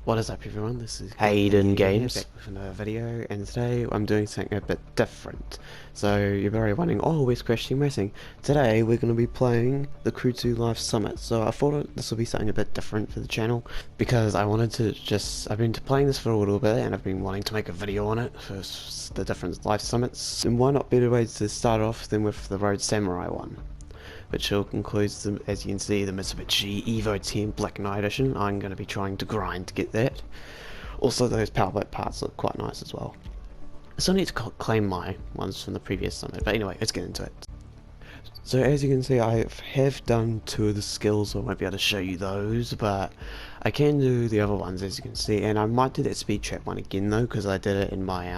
What is up everyone, this is Hayden Games back with another video, and today I'm doing something a bit different. So you're very wondering, oh, where's Crash Team Racing? Today we're going to be playing the Crew 2 Live Summit. So I thought this would be something a bit different for the channel, because I wanted to I've been playing this for a little bit and I've been wanting to make a video on it for the different live summits. And why not better ways to start off than with the Road Samurai one, which includes, as you can see, the Mitsubishi Evo 10 Black Knight Edition. I'm going to be trying to grind to get that. Also, those power black parts look quite nice as well. I still need to claim my ones from the previous summit, but anyway, let's get into it. So as you can see, I have done 2 of the skills, so I won't be able to show you those, but I can do the other ones, as you can see, and I might do that speed trap one again though, because I did it in my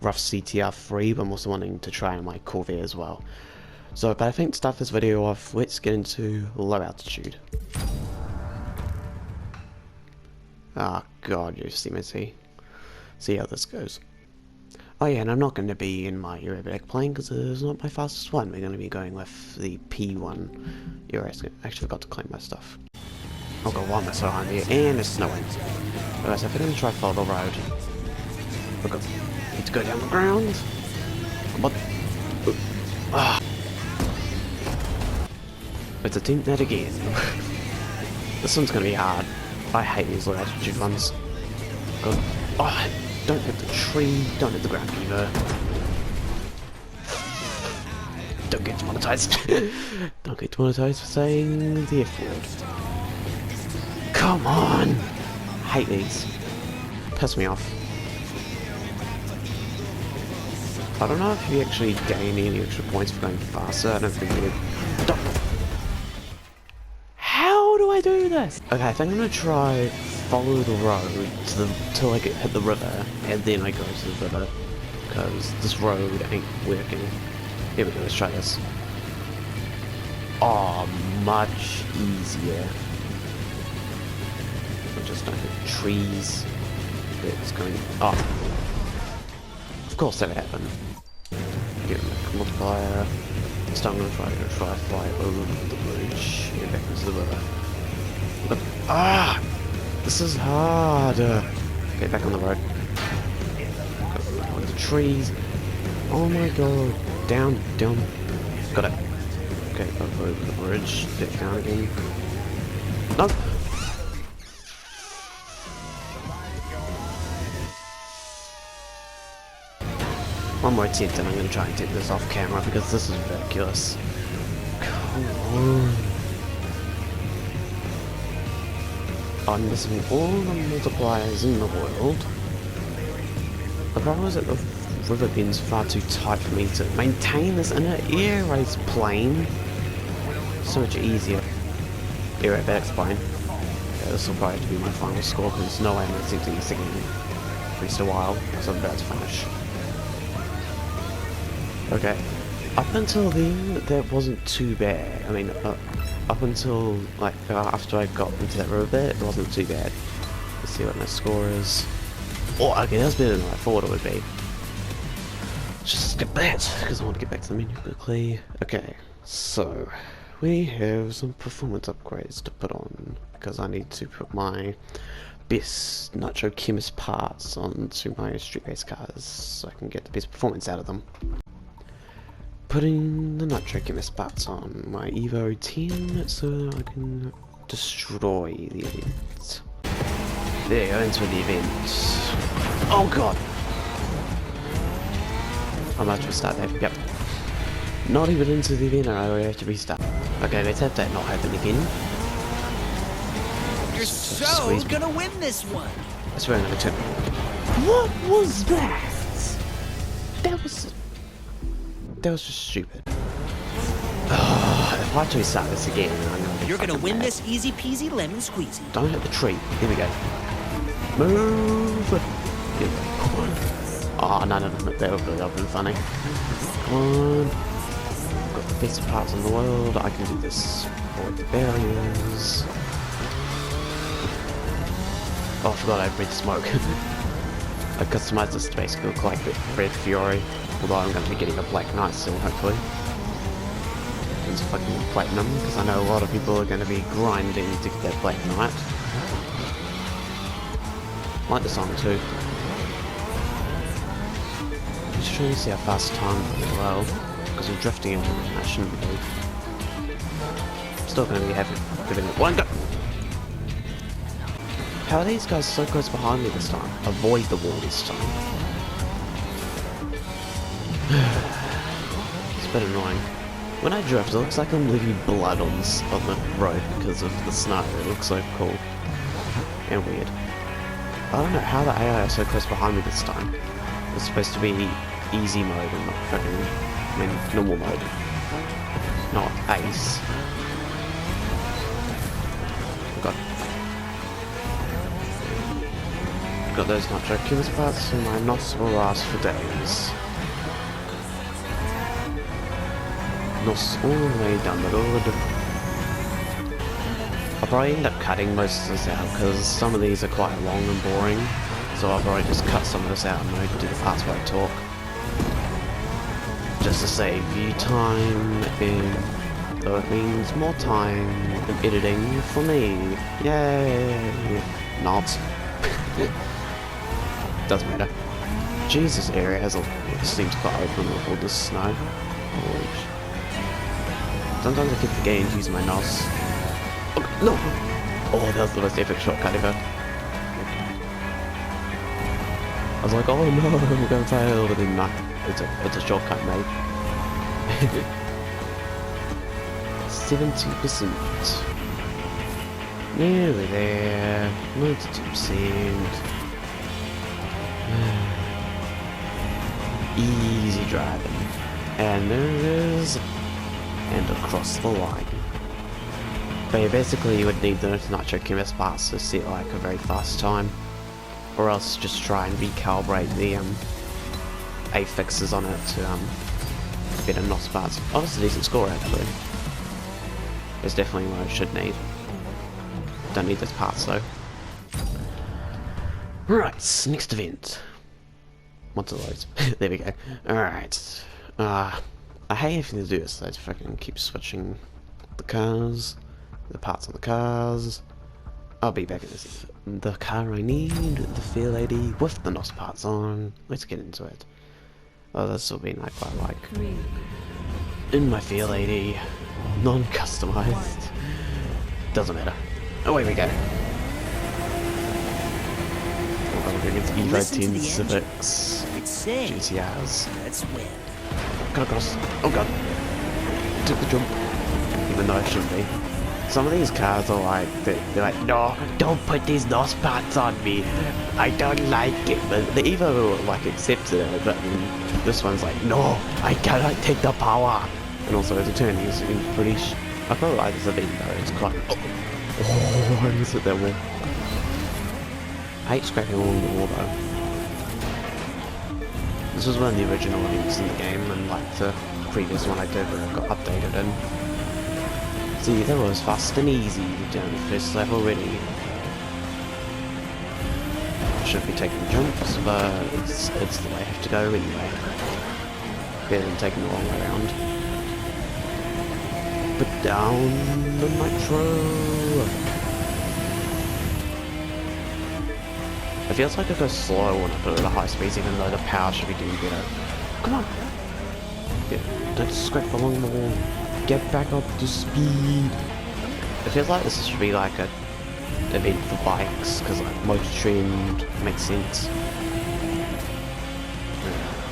rough CTR 3, but I'm also wanting to try in my Corvette as well. So, but I think to start this video off, let's get into low altitude. Ah, god, Yosemite. See how this goes. Oh yeah, and I'm not going to be in my aerobatic plane because it's not my fastest one. We're going to be going with the P1 Aerobatic. I actually forgot to claim my stuff. Oh god, why am I so high in the air? And it's snowing. Alright, so if I'm going to try follow the road. Look up. Need to go down the ground. What? Ah. Let's attempt that again. This one's gonna be hard. I hate these low altitude ones. God. Oh, don't hit the tree, don't hit the ground either. Don't get demonetized. Don't get demonetized for saying the F word. Come on! Hate these. Piss me off. I don't know if you actually gain any extra points for going faster. I don't think you do. How do I do this? Okay, I think I'm gonna try follow the road till I hit the river, and then I go to the river, because this road ain't working. Here we go, let's try this. Oh, much easier. I just don't hit trees. It's going. Oh, of course that happened. Get a multiplier. So I'm going to try fly over the bridge and back into the river. But, this is hard. Get back on the road. Go into the trees. Oh my god. Down. Got it. Okay, over the bridge. Get down again. No! One more attempt and I'm going to try and take this off camera because this is ridiculous. Come on. I'm missing all the multipliers in the world. The problem is that the river bend's far too tight for me to maintain this in an air race plane. So much easier. Aerobatic plane. Yeah, this will probably have to be my final score because there's no way I'm attempting a second at least a while, so I'm about to finish. Okay, up until then, that wasn't too bad. I mean, up until, like, after I got into that river bit, it wasn't too bad. Let's see what my score is. Oh, okay, that's better than I thought it would be. Just skip that, because I want to get back to the menu quickly. Okay, so, we have some performance upgrades to put on, because I need to put my best Nitro Chemist parts onto my street-based cars, so I can get the best performance out of them. Putting the Nitro Chemist parts on my Evo 10 so I can destroy the event. There you go, into the event. Oh god! I might have to restart that, yep. Not even into the event, I already have to restart. Okay, let's have that not happen again. You're so gonna win this one! I swear I'm gonna turn. What was that? That was just stupid. If I try to start this again, I'm gonna be You're gonna win mad. this easy peasy lemon squeezy. Don't hit the tree. Here we go. Move! Here we go. Come on. Oh, no, that would have been funny. Come on. I've got the best parts in the world. I can do this. Avoid the barriers. Oh, I forgot I had red smoke. I customized this to basically look like the Red Fury. Although I'm going to be getting a Black Knight still, hopefully. It's fucking platinum, because I know a lot of people are going to be grinding to get that Black Knight. I like the song too. Just trying to see how fast time as well, because I'm drifting into it. I shouldn't be. Still going to be giving it one go. How are these guys so close behind me this time? Avoid the wall this time. It's a bit annoying. When I drift, it looks like I'm leaving blood on the road because of the snow. It looks so cool and weird. I don't know how the AI are so close behind me this time. It's supposed to be easy mode and not fucking, normal mode. Not ace. Got those nitro cubes parts and my NOS will last for days. NOS all the way down the road. I'll probably end up cutting most of this out because some of these are quite long and boring. So I'll probably just cut some of this out and I can do the parts where I talk. Just to save you time though it means more time in editing for me. Yay! Not. Doesn't matter. Jeez, this area seems quite open with all this snow. Sometimes I keep forgetting to use my NOS. Oh, no! Oh, that was the most epic shortcut ever. I was like, oh no, I'm gonna fail, but then nah, it's a shortcut, mate. 70%. Nearly there. 92%. Easy driving. And there it is. And across the line. But yeah, basically you would need the nitro chemist parts to set like a very fast time. Or else just try and recalibrate the affixes on it to better NOS parts. Oh, that's a decent score actually. It's definitely what I should need. Don't need those parts though. Right, next event. What's of those? There we go. Alright. I hate having to do this, so I fucking keep switching the cars, the parts on the cars. I'll be back in this. The car I need, the Fair Lady with the NOS parts on. Let's get into it. Oh, this will be like quite like. In my Fair Lady, non-customized. Doesn't matter. Away we go. Against Evo 10 Civics, GTRs. Let's win. Got across. Oh god. Took the jump. Even though I shouldn't be. Some of these cars are like, they're like, no, don't put these NOS parts on me. I don't like it. But the Evo like accepted it, but this one's like, no, I cannot take the power. And also the turning is pretty I probably like this event though, it's quite, oh, I missed it that wall. I hate scraping along the wall though. This was one of the original events in the game, and like the previous one I did where it got updated in. See, that was fast and easy down the first level already. Should be taking jumps, but it's the way I have to go anyway. Better than taking the long way around. Put down the nitro! It feels like I go slow when I put it at high speeds, even though the power should be doing better. Come on! Yeah, don't scrape along the wall. Get back up to speed. It feels like this should be like a event for bikes, because like motor trend makes sense.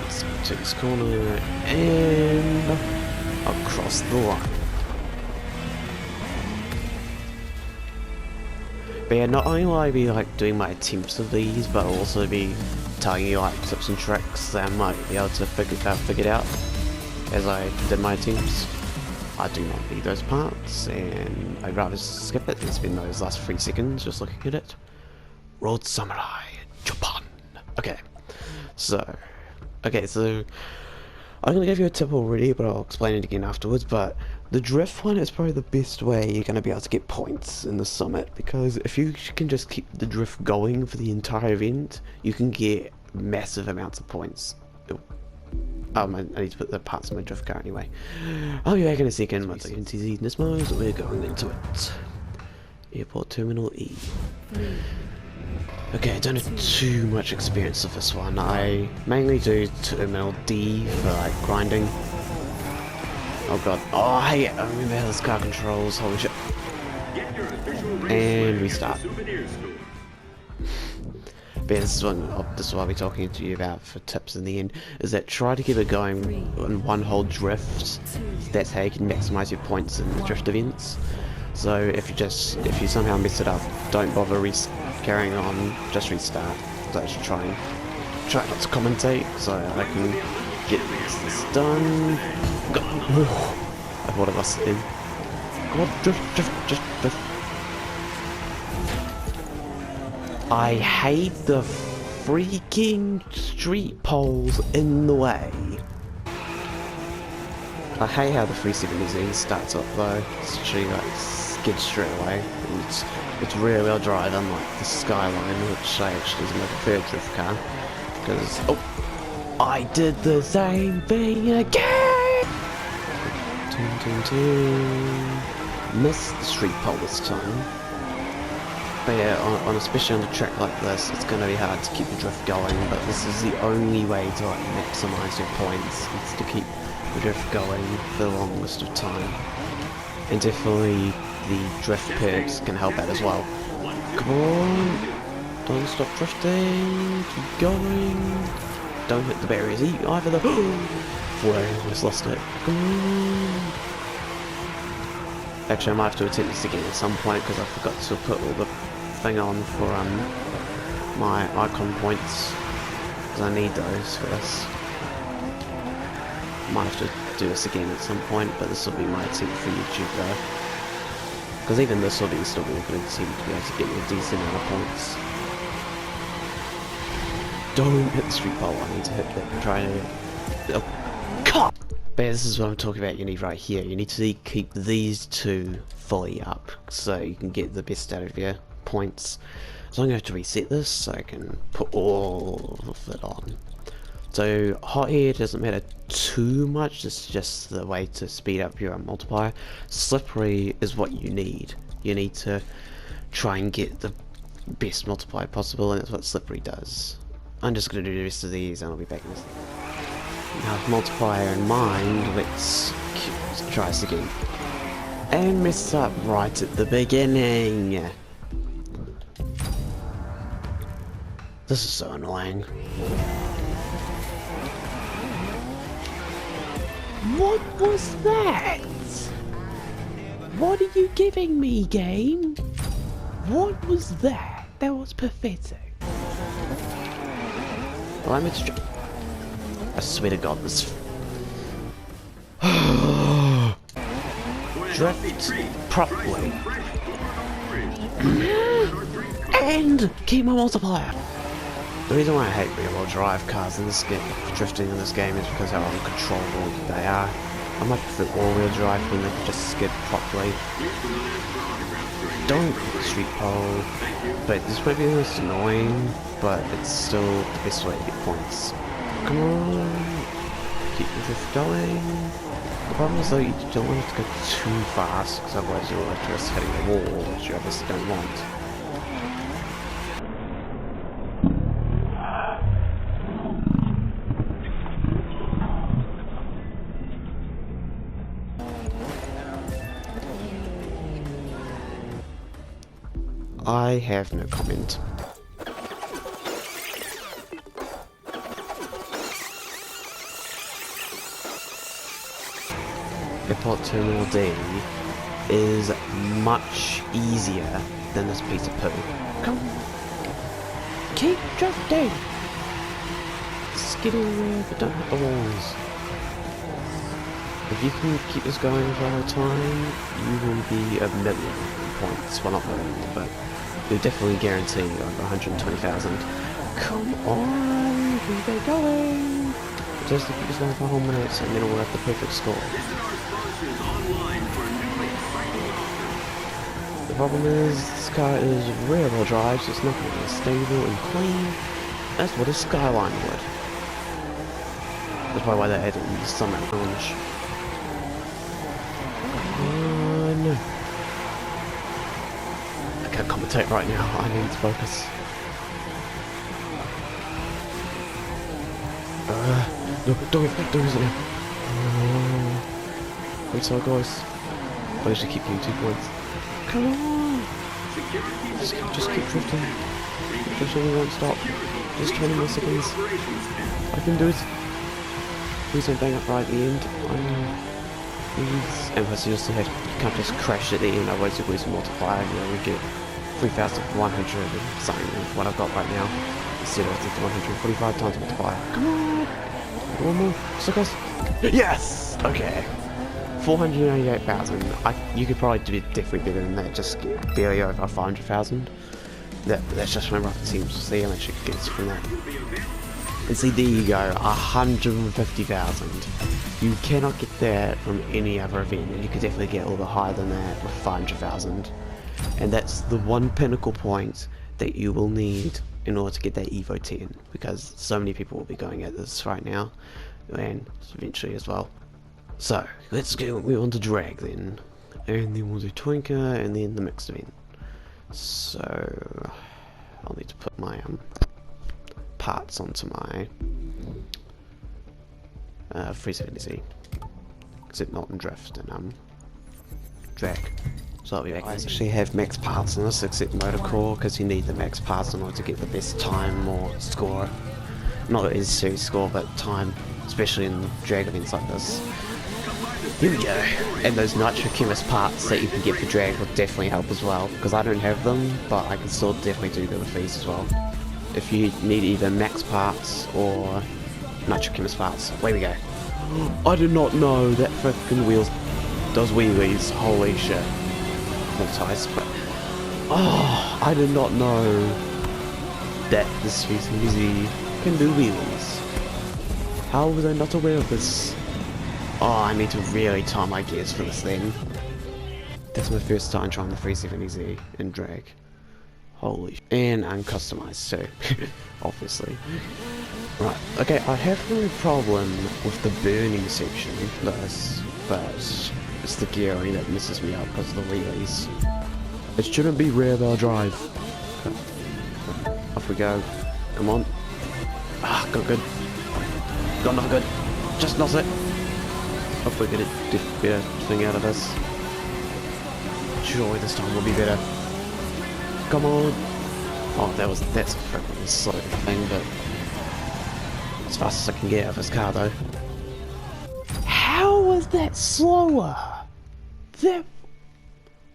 Let's go to this corner and across the line. But yeah, not only will I be like doing my attempts of these, but I'll also be telling you like tips and tricks that I might be able to figure out as I did my attempts. I do not need those parts, and I'd rather skip it than spend those last 3 seconds just looking at it. Road Samurai, Japan. Okay, so I'm gonna give you a tip already, but I'll explain it again afterwards. But the drift one is probably the best way you're gonna be able to get points in the summit, because if you can just keep the drift going for the entire event, you can get massive amounts of points. I need to put the parts in my drift car anyway. I'll be back in a second once I get into this mode. We're going into it. Airport Terminal E. Okay, I don't have too much experience of this one. I mainly do terminal D for like grinding. Oh god. Oh, I remember how this car controls. Holy shit. And restart. But this is what I'll be talking to you about for tips in the end, is that try to keep it going in one whole drift. That's how you can maximize your points in the drift events. So if you somehow mess it up, don't bother carrying on, just restart. So I should try not to commentate so I can get this done. I thought of us then. God, drift. I hate the freaking street poles in the way. I hate how the 370Z starts up though. It's actually like skid straight away. It's rear wheel drive unlike the Skyline, which I actually is my preferred drift car. Because, oh, I did the same thing again! Missed the street pole this time. But yeah, especially on a track like this, it's going to be hard to keep the drift going, but this is the only way to like maximise your points, is to keep the drift going for the longest of time. And definitely the drift perks can help out as well. Come on! Don't stop drifting! Keep going! Don't hit the barriers either though! Boy, I almost lost it. Come on! Actually, I might have to attempt this again at some point because I forgot to put all the thing on for my icon points, because I need those for this. Might have to do this again at some point, but this will be my attempt for YouTube though. Because even this will be still be a good attempt to be able to get me a decent amount of points. Don't hit the street pole, I need to hit that, try to... Oh, God! But yeah, this is what I'm talking about. You need right here. You need to keep these two fully up so you can get the best out of your points. So I'm going to have to reset this so I can put all of it on. So hot air doesn't matter too much, it's just the way to speed up your multiplier. Slippery is what you need. You need to try and get the best multiplier possible, and that's what slippery does. I'm just going to do the rest of these and I'll be back in this. Now with multiplier in mind, let's try this again. And mess up right at the beginning. This is so annoying. What was that? What are you giving me, game? What was that? That was pathetic. Well, I'm extra. I swear to God, this. Drift properly. And keep my multiplier. The reason why I hate rear-wheel drive cars in this game, drifting in this game, is because how uncontrollable they are. I much prefer all-wheel drive when they can just skid properly. Don't hit the street pole, but this might be the most annoying, but it's still the best way to get points. Come on, keep the drift going. The problem is though, you don't want it to go too fast, because otherwise you'll like risk hitting the wall, which you obviously don't want. I have no comment. Airport Terminal D is much easier than this piece of poo. Come on. Keep drifting! Skid everywhere, but don't hit the walls. If you can keep this going for a whole time, you will be a million points. Well, not million, but you'll definitely guarantee over 120,000. Come on, keep it going! Just to keep this going for a whole minute, and then we'll have the perfect score. The problem is, this car is rear-wheel drive, so it's not going to be stable and clean. That's what a Skyline would. That's probably why they added in the summer launch. No. I can't commentate right now, I need to focus. No, don't use it now. I'm so close. I actually keep getting 2 points. Come on! Just keep drifting. Drifting, we won't stop. Just 20 more seconds. I can do it. Please don't bang up right at the end. Please. And plus you can't just crash at the end, otherwise you lose your multiplier. You know, we get 3,100 and something, what I've got right now. Instead of the 145 times multiplier. Come on! One more. So close. Yes! Okay. 498,000. You could probably do definitely better than that. Just get barely over 500,000. That's just my rough teams. See how much it gets from that. And see, there you go. 150,000. You cannot get that from any other event, and you could definitely get a little bit higher than that with 500,000. And that's the one pinnacle point that you will need in order to get that Evo 10, because so many people will be going at this right now, and eventually as well. So let's go. We want to drag then, and then we'll do Twinker, and then the mixed event. So I'll need to put my parts onto my 370Z, except not in drift and drag. So I'll be back. I actually have max parts in this, except motor core, because you need the max parts in order to get the best time or score. Not necessarily score, but time, especially in drag events like this. Here we go. And those nitrochemist parts that you can get for drag will definitely help as well, because I don't have them, but I can still definitely do good with these as well. If you need either max parts or nitrochemist parts. Away we go. I did not know that frickin' wheels does wheelies. Holy shit. Multis, but oh, I did not know that this easy can do wheelies. How was I not aware of this? Oh, I need to really time my gears for this then. That's my first time trying the 370Z in drag. Holy and uncustomized too, obviously. Right, okay, I have no problem with the burning section, but it's the gearing that messes me up because of the wheelies. It shouldn't be rear wheel drive. Off we go. Come on. Ah, got good. Got not good. Just not it. Hopefully get a better thing out of this. Surely this time will be better. Come on. Oh, that's a freaking slow thing, but as fast as I can get out of this car though. How was that slower?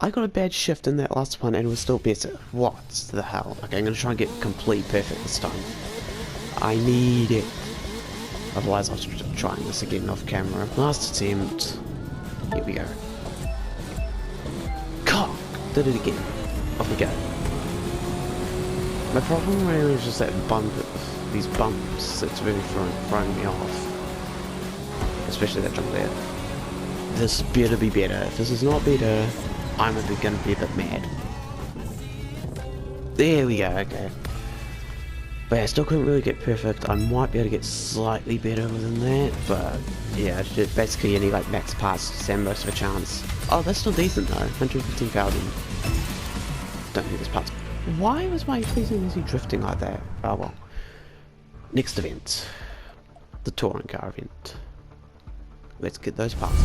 I got a bad shift in that last one and it was still better. What the hell? Okay, I'm gonna try and get complete perfect this time. I need it. Otherwise I'll be trying this again off camera. Last attempt. Here we go. Cock! Did it again. Off we go. My problem really is just that these bumps that's really throwing me off. Especially that jump there. This better be better. If this is not better, I'm gonna be a bit mad. There we go, okay. But yeah, I still couldn't really get perfect. I might be able to get slightly better than that, but yeah, basically you need like max parts to stand most of a chance. Oh, that's still decent though, 115,000. Don't need this parts. Why was my 370Z drifting like that? Oh well. Next event. The touring car event. Let's get those parts.